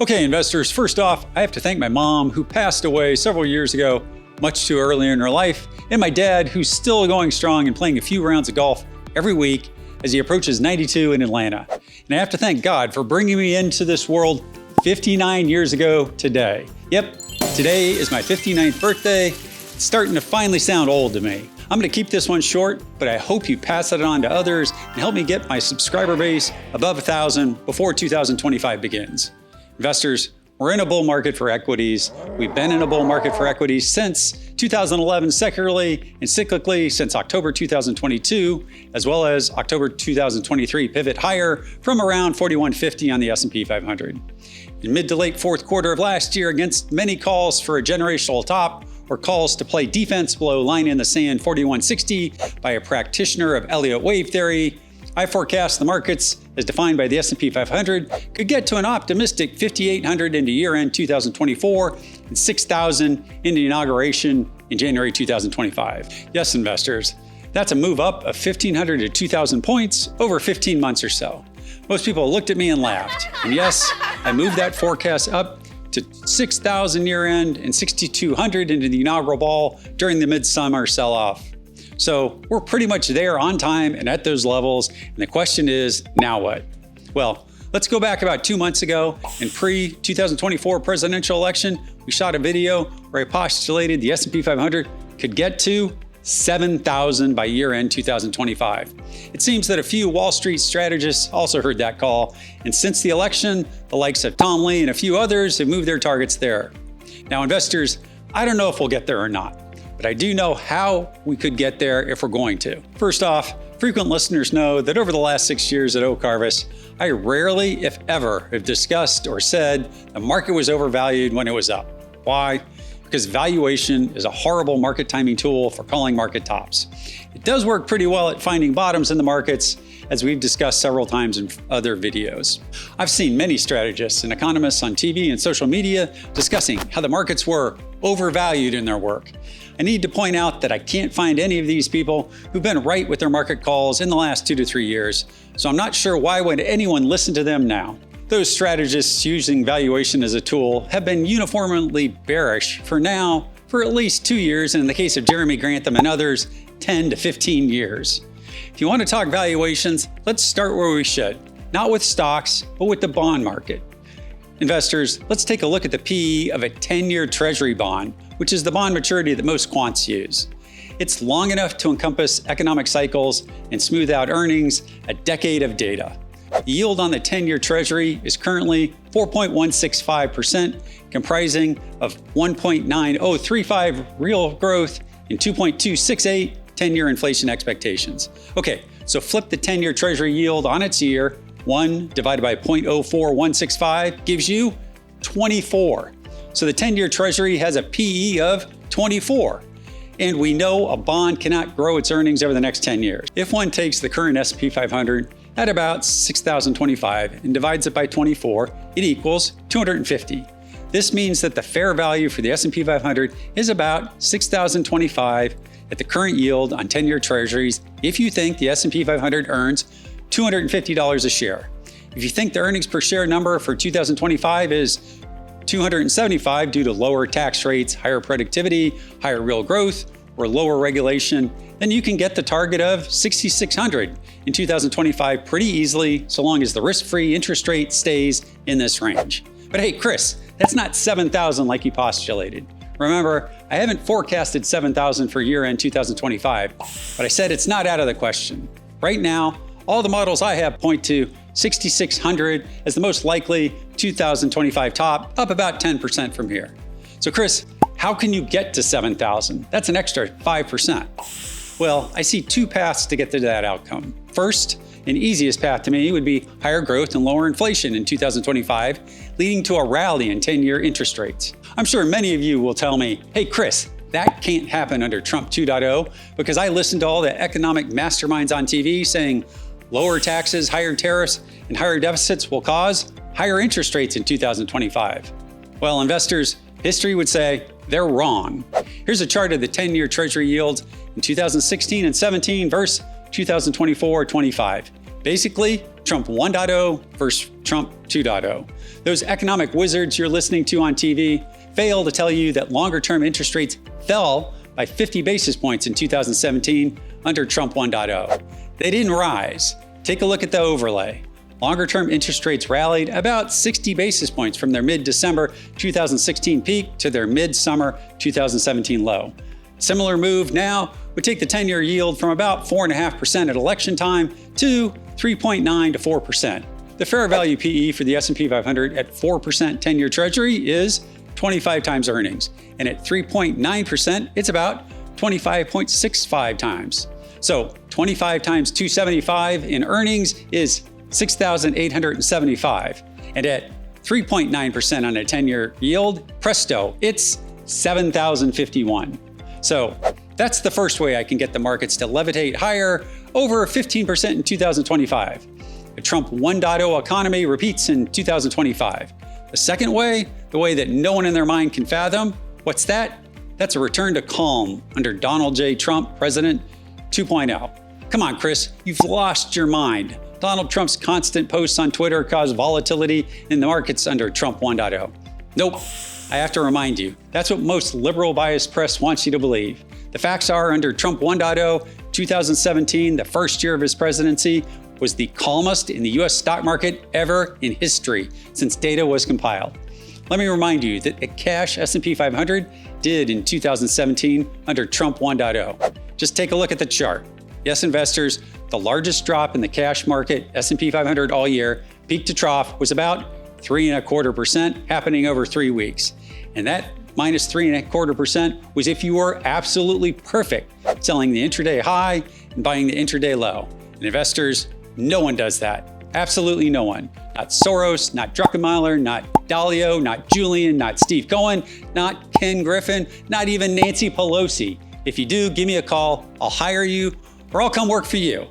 Okay, investors, first off, I have to thank my mom, who passed away several years ago, much too early in her life, and my dad, who's still going strong and playing a few rounds of golf every week as he approaches 92 in Atlanta. And I have to thank God for bringing me into this world 59 years ago today. Yep, today is my 59th birthday. It's starting to finally sound old to me. I'm going to keep this one short, but I hope you pass it on to others and help me get my subscriber base above 1,000 before 2025 begins. Investors, we're in a bull market for equities. We've been in a bull market for equities since 2011 secularly and cyclically since October 2022, as well as October 2023 pivot higher from around 4150 on the S&P 500. In mid to late fourth quarter of last year, against many calls for a generational top or calls to play defense below line in the sand 4160 by a practitioner of Elliott wave theory, I forecast the markets, as defined by the S&P 500, could get to an optimistic 5,800 into year-end 2024 and 6,000 into inauguration in January 2025. Yes, investors, that's a move up of 1,500 to 2,000 points over 15 months or so. Most people looked at me and laughed. And yes, I moved that forecast up to 6,000 year-end and 6,200 into the inaugural ball during the midsummer sell-off. So we're pretty much there on time and at those levels. And the question is, now what? Well, let's go back about 2 months ago. In pre-2024 presidential election, we shot a video where I postulated the S&P 500 could get to 7,000 by year-end 2025. It seems that a few Wall Street strategists also heard that call. And since the election, the likes of Tom Lee and a few others have moved their targets there. Now, investors, I don't know if we'll get there or not, but I do know how we could get there if we're going to. First off, frequent listeners know that over the last 6 years at Oak Harvest, I rarely, if ever, have discussed or said the market was overvalued when it was up. Why? Because valuation is a horrible market timing tool for calling market tops. It does work pretty well at finding bottoms in the markets, as we've discussed several times in other videos. I've seen many strategists and economists on TV and social media discussing how the markets were overvalued in their work. I need to point out that I can't find any of these people who've been right with their market calls in the last 2 to 3 years, so I'm not sure why would anyone listen to them now. Those strategists using valuation as a tool have been uniformly bearish for at least 2 years, and in the case of Jeremy Grantham and others, 10 to 15 years. If you want to talk valuations, let's start where we should, not with stocks, but with the bond market. Investors, let's take a look at the PE of a 10-year Treasury bond, which is the bond maturity that most quants use. It's long enough to encompass economic cycles and smooth out earnings, a decade of data. The yield on the 10-year Treasury is currently 4.165%, comprising of 1.9035 real growth and 2.268 10-year inflation expectations. Okay, so flip the 10-year Treasury yield on its year. 1 divided by 0.04165 gives you 24. So the 10-year Treasury has a PE of 24. And we know a bond cannot grow its earnings over the next 10 years. If one takes the current S&P 500 at about 6,025 and divides it by 24, it equals 250. This means that the fair value for the S&P 500 is about 6,025 at the current yield on 10-year Treasuries if you think the S&P 500 earns $250 a share. If you think the earnings per share number for 2025 is 275 due to lower tax rates, higher productivity, higher real growth, or lower regulation, then you can get the target of 6,600 in 2025 pretty easily, so long as the risk-free interest rate stays in this range. But hey, Chris, that's not 7,000 like you postulated. Remember, I haven't forecasted 7,000 for year-end 2025, but I said it's not out of the question. Right now, all the models I have point to 6,600 as the most likely 2025 top, up about 10% from here. So Chris, how can you get to 7,000? That's an extra 5%. Well, I see 2 paths to get to that outcome. First, an easiest path to me would be higher growth and lower inflation in 2025, leading to a rally in 10-year interest rates. I'm sure many of you will tell me, hey Chris, that can't happen under Trump 2.0 because I listened to all the economic masterminds on TV saying lower taxes, higher tariffs, and higher deficits will cause higher interest rates in 2025. Well, investors, history would say they're wrong. Here's a chart of the 10-year Treasury yields in 2016 and 17 versus 2024-25. Basically, Trump 1.0 versus Trump 2.0. Those economic wizards you're listening to on TV fail to tell you that longer-term interest rates fell by 50 basis points in 2017 under Trump 1.0. They didn't rise. Take a look at the overlay. Longer-term interest rates rallied about 60 basis points from their mid-December 2016 peak to their mid-summer 2017 low. Similar move now would take the 10-year yield from about 4.5% at election time to 3.9 to 4%. The fair value PE for the S&P 500 at 4% 10-year Treasury is 25 times earnings, and at 3.9%, it's about 25.65 times. So 25 times 275 in earnings is 6,875, and at 3.9% on a 10-year yield, presto, it's 7,051. So that's the first way I can get the markets to levitate higher over 15% in 2025. The Trump 1.0 economy repeats in 2025. The second way, the way that no one in their mind can fathom, what's that? That's a return to calm under Donald J. Trump, President 2.0. Come on, Chris, you've lost your mind. Donald Trump's constant posts on Twitter cause volatility in the markets under Trump 1.0. Nope, I have to remind you, that's what most liberal biased press wants you to believe. The facts are under Trump 1.0, 2017, the first year of his presidency, was the calmest in the US stock market ever in history since data was compiled. Let me remind you that a cash S&P 500 did in 2017 under Trump 1.0. Just take a look at the chart. Yes, investors, the largest drop in the cash market, S&P 500 all year, peak to trough, was about 3.25% happening over 3 weeks. And that minus 3.25% was if you were absolutely perfect, selling the intraday high and buying the intraday low. And investors, no one does that. Absolutely no one. Not Soros, not Druckenmiller, not Dalio, not Julian, not Steve Cohen, not Ken Griffin, not even Nancy Pelosi. If you do, give me a call. I'll hire you or I'll come work for you.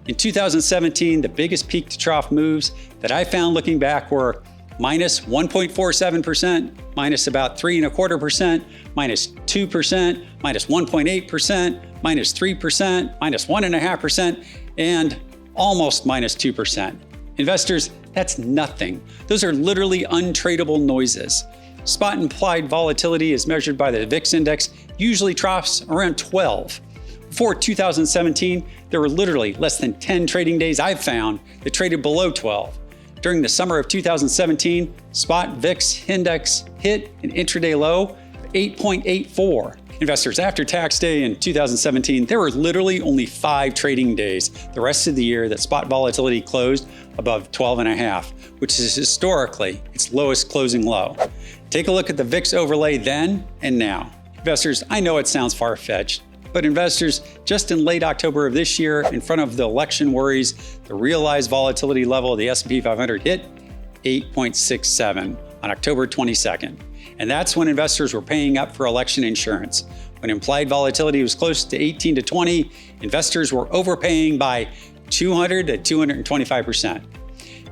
In 2017, the biggest peak to trough moves that I found looking back were minus 1.47%, minus about 3.25%, minus 2%, minus 1.8%, minus 3%, minus 1.5%, and almost minus 2%. Investors, that's nothing. Those are literally untradeable noises. Spot implied volatility as measured by the VIX index usually troughs around 12. Before 2017, there were literally less than 10 trading days I've found that traded below 12. During the summer of 2017, spot VIX index hit an intraday low of 8.84. Investors, after tax day in 2017, there were literally only 5 trading days the rest of the year that spot volatility closed above 12.5, which is historically its lowest closing low. Take a look at the VIX overlay then and now. Investors, I know it sounds far-fetched, but investors, just in late October of this year, in front of the election worries, the realized volatility level of the S&P 500 hit 8.67 on October 22nd. And that's when investors were paying up for election insurance. When implied volatility was close to 18 to 20, investors were overpaying by 200 to 225%.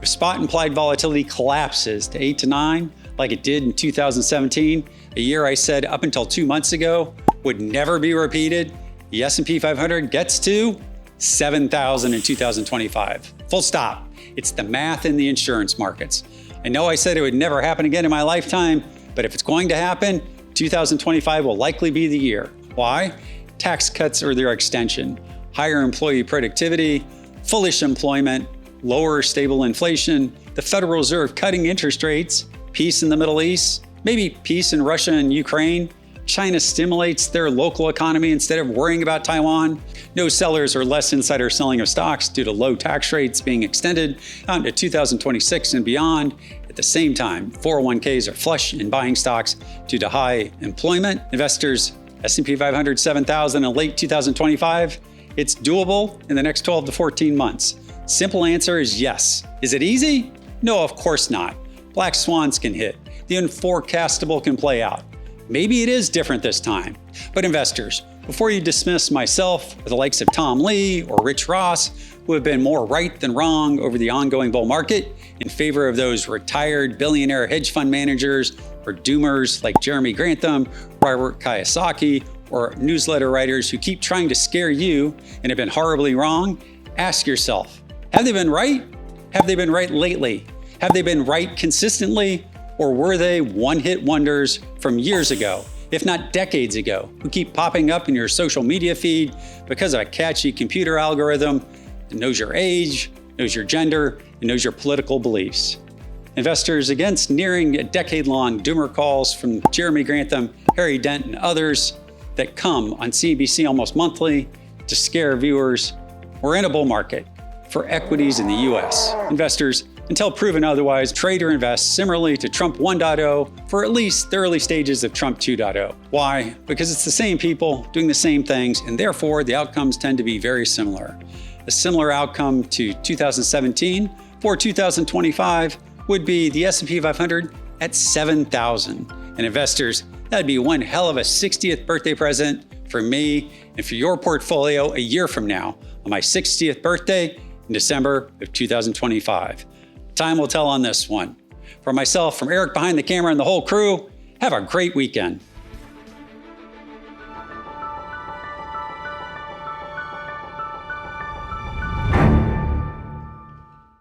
If spot implied volatility collapses to 8 to 9, like it did in 2017, a year I said up until 2 months ago would never be repeated, the S&P 500 gets to 7,000 in 2025. Full stop. It's the math in the insurance markets. I know I said it would never happen again in my lifetime, but if it's going to happen, 2025 will likely be the year. Why? Tax cuts or their extension, higher employee productivity, foolish employment, lower stable inflation, the Federal Reserve cutting interest rates, peace in the Middle East, maybe peace in Russia and Ukraine. China stimulates their local economy instead of worrying about Taiwan. No sellers or less insider selling of stocks due to low tax rates being extended out into 2026 and beyond. At the same time, 401ks are flush in buying stocks due to high employment. Investors, S&P 500 7,000 in late 2025, it's doable in the next 12 to 14 months. Simple answer is yes. Is it easy? No, of course not. Black swans can hit. The unforecastable can play out. Maybe it is different this time. But investors, before you dismiss myself or the likes of Tom Lee or Rich Ross, who have been more right than wrong over the ongoing bull market in favor of those retired billionaire hedge fund managers or doomers like Jeremy Grantham, Robert Kiyosaki, or newsletter writers who keep trying to scare you and have been horribly wrong, ask yourself, Have they been right? Have they been right lately? Have they been right consistently? Or were they one-hit wonders from years ago, if not decades ago, who keep popping up in your social media feed because of a catchy computer algorithm that knows your age, knows your gender, and knows your political beliefs? Investors, against nearing a decade-long doomer calls from Jeremy Grantham, Harry Dent, and others that come on CNBC almost monthly to scare viewers, we're in a bull market for equities in the US. Investors, until proven otherwise, trade or invest similarly to Trump 1.0 for at least the early stages of Trump 2.0. Why? Because it's the same people doing the same things, and therefore the outcomes tend to be very similar. A similar outcome to 2017 for 2025 would be the S&P 500 at 7,000. And investors, that'd be one hell of a 60th birthday present for me and for your portfolio a year from now on my 60th birthday in December of 2025. Time will tell on this one. For myself, from Eric behind the camera and the whole crew, have a great weekend.